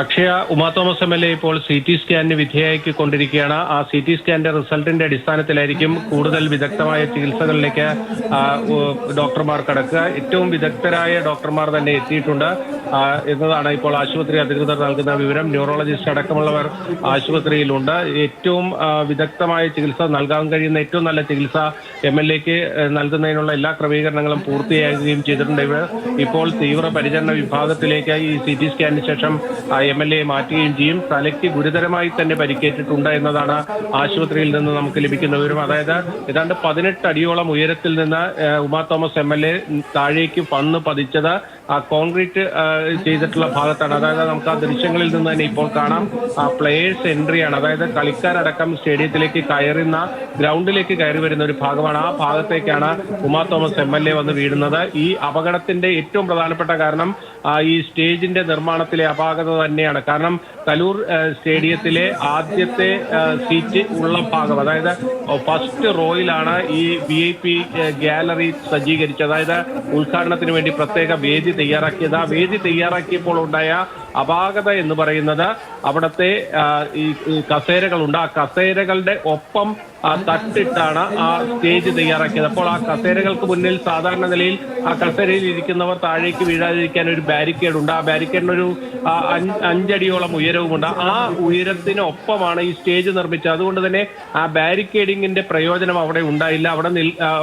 Akshaya Uma Thomas MLA. ഇപ്പോൾ CT സ്കാനിന് വിധേയമാക്കിക്കൊണ്ടിരിക്കുകയാണ്. ആ CT സ്കാനിന്റെ റിസൾട്ടിന്റെ അടിസ്ഥാനത്തിലായിരിക്കും കൂടുതൽ വിദഗ്ധമായ ചികിത്സകളിലേക്ക് ഡോക്ടർമാർ കടക്കുക. ഏറ്റവും വിദഗ്ധരായ ഡോക്ടർമാർ തന്നെ എത്തിയിട്ടുണ്ട് എന്നതാണ് ഇപ്പോൾ ആശുപത്രി അധികൃതർ നൽകുന്ന വിവരം. ന്യൂറോളജിസ്റ്റ് അടക്കമുള്ളവർ ആശുപത്രിയിലുണ്ട്. ഏറ്റവും വിദഗ്ധമായ ചികിത്സ നൽകാൻ കഴിയുന്ന ഏറ്റവും നല്ല ചികിത്സ MLA-ക്ക് നൽകുന്നതിനുള്ള എല്ലാ ക്രമീകരണങ്ങളും പൂർത്തിയാകുകയും ചെയ്തിട്ടുണ്ട്. ഇപ്പോൾ തീവ്രപരിചരണ വിഭാഗത്തിലേക്ക് ഈ CT സ്കാനിന് ശേഷം MLA മാറ്റുകയും ചെയ്യും. തലയ്ക്ക് ഗുരുതരമായി തന്നെ പരിക്കേറ്റിട്ടുണ്ട് എന്നതാണ് ആശുപത്രിയിൽ നിന്ന് നമുക്ക് ലഭിക്കുന്ന വിവരം. അതായത് ഏതാണ്ട് 18 അടിയോളം ഉയരത്തിൽ നിന്ന് ഉമാ തോമസ് MLA താഴേക്ക് വന്ന് പതിച്ചത് കോൺക്രീറ്റ് ചെയ്തിട്ടുള്ള ഭാഗത്താണ്. അതായത് നമുക്ക് ആ ദൃശ്യങ്ങളിൽ നിന്ന് തന്നെ ഇപ്പോൾ കാണാം പ്ലേയേഴ്സ് എൻട്രിയാണ്. അതായത് കളിക്കാരടക്കം സ്റ്റേഡിയത്തിലേക്ക് ഗ്രൗണ്ടിലേക്ക് കയറി വരുന്ന ഒരു ഭാഗമാണ്. ആ ഭാഗത്തേക്കാണ് ഉമാ തോമസ് MLA വന്ന് വീഴുന്നത്. ഈ അപകടത്തിന്റെ ഏറ്റവും പ്രധാനപ്പെട്ട കാരണം ഈ സ്റ്റേജിന്റെ നിർമ്മാണത്തിലെ അപാകത തന്നെയാണ്. കാരണം കലൂർ സ്റ്റേഡിയത്തിലെ ആദ്യത്തെ സീറ്റ് ഉള്ള ഭാഗം, അതായത് ഫസ്റ്റ് റോയിലാണ് ഈ VIP ഗാലറി സജ്ജീകരിച്ചത്. അതായത് ഉദ്ഘാടനത്തിന് വേണ്ടി പ്രത്യേക വേദി തയ്യാറാക്കിയത്. ആ വേദി തയ്യാറാക്കിയപ്പോൾ ഉണ്ടായ അപാകത എന്ന് പറയുന്നത് അവിടുത്തെ ഈ കസേരകളുണ്ട്. ആ കസേരകളുടെ ഒപ്പം തട്ടിട്ടാണ് ആ സ്റ്റേജ് തയ്യാറാക്കിയത്. അപ്പോൾ ആ കസേരകൾക്ക് മുന്നിൽ സാധാരണ നിലയിൽ ആ കസേരയിൽ ഇരിക്കുന്നവർ താഴേക്ക് വീഴാതിരിക്കാൻ ഒരു ബാരിക്കേഡ് ഉണ്ട്. ആ ബാരിക്കേഡിനൊരു 5 അടിയോളം ഉയരവുമുണ്ട്. ആ ഉയരത്തിനൊപ്പമാണ് ഈ സ്റ്റേജ് നിർമ്മിച്ചത്. അതുകൊണ്ട് തന്നെ ആ ബാരിക്കേഡിങ്ങിന്റെ പ്രയോജനം അവിടെ ഉണ്ടായില്ല.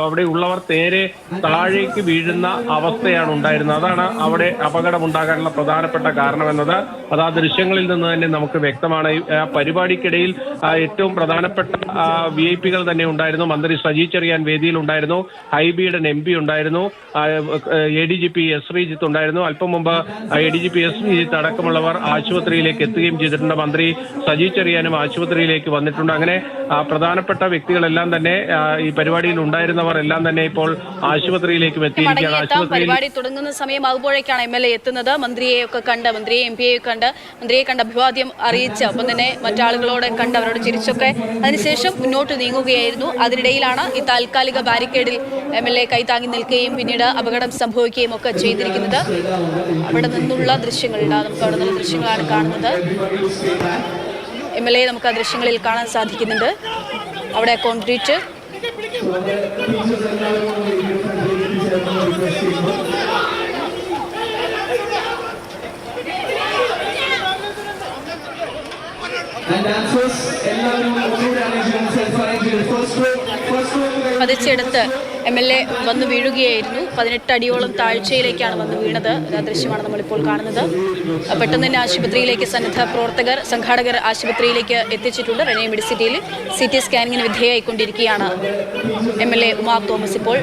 അവിടെ ഉള്ളവർ നേരെ താഴേക്ക് വീഴുന്ന അവസ്ഥയാണ് ഉണ്ടായിരുന്നത്. അതാണ് അവിടെ അപകടമുണ്ടാകാനുള്ള പ്രധാനപ്പെട്ട കാരണമെന്നത് അത് ആ ദൃശ്യങ്ങളിൽ നിന്ന് തന്നെ നമുക്ക് വ്യക്തമാണ്. ആ പരിപാടിക്കിടയിൽ ഏറ്റവും പ്രധാനപ്പെട്ട VIP-കൾ തന്നെ ഉണ്ടായിരുന്നു. മന്ത്രി സജി ചെറിയാൻ വേദിയിൽ ഉണ്ടായിരുന്നു. ഹൈബിയുടെ MP ഉണ്ടായിരുന്നു. ADGP S. ശ്രീജിത്ത് ഉണ്ടായിരുന്നു. അല്പം മുമ്പ് ADGP S. ശ്രീജിത്ത് അടക്കമുള്ളവർ ആശുപത്രിയിലേക്ക് എത്തുകയും ചെയ്തിട്ടുണ്ട്. മന്ത്രി സജി ചെറിയാനും ആശുപത്രിയിലേക്ക് വന്നിട്ടുണ്ട്. അങ്ങനെ പ്രധാനപ്പെട്ട വ്യക്തികളെല്ലാം തന്നെ ഈ പരിപാടിയിൽ ഉണ്ടായിരുന്നവർ എല്ലാം തന്നെ ഇപ്പോൾ ആശുപത്രിയിലേക്കും എത്തിയിരിക്കുകയാണ്. പരിപാടി തുടങ്ങുന്ന സമയം അതുപോഴേക്കാണ് MLA എത്തുന്നത്. മന്ത്രിയെ MP-യെ കണ്ട് അഭിവാദ്യം അറിയിച്ച് ഒപ്പം തന്നെ മറ്റാളുകളോട് കണ്ട് അവരോട് ചിരിച്ചൊക്കെ അതിനുശേഷം മുന്നോട്ട് നീങ്ങുകയായിരുന്നു. അതിനിടയിലാണ് ഈ താൽക്കാലിക ബാരിക്കേഡിൽ MLA കൈതാങ്ങി നിൽക്കുകയും പിന്നീട് അപകടം സംഭവിക്കുകയും ഒക്കെ ചെയ്തിരിക്കുന്നത്. അവിടെ നിന്നുള്ള ദൃശ്യങ്ങളാണ് കാണുന്നത്. MLA നമുക്ക് ആ ദൃശ്യങ്ങളിൽ കാണാൻ സാധിക്കുന്നുണ്ട്. അവിടെ കോൺക്രീറ്റ് പതിച്ചെടുത്ത് MLA വന്ന് വീഴുകയായിരുന്നു. 18 അടിയോളം താഴ്ചയിലേക്കാണ് വന്ന് വീണത്. ആ ദൃശ്യമാണ് നമ്മളിപ്പോൾ കാണുന്നത്. പെട്ടെന്ന് തന്നെ ആശുപത്രിയിലേക്ക് സംഘാടകർ ആശുപത്രിയിലേക്ക് എത്തിച്ചിട്ടുണ്ട്. റെനെ മെഡിസിറ്റിയിൽ CT സ്കാനിങ്ങിന് വിധേയമായിക്കൊണ്ടിരിക്കുകയാണ് MLA ഉമാ തോമസ് ഇപ്പോൾ.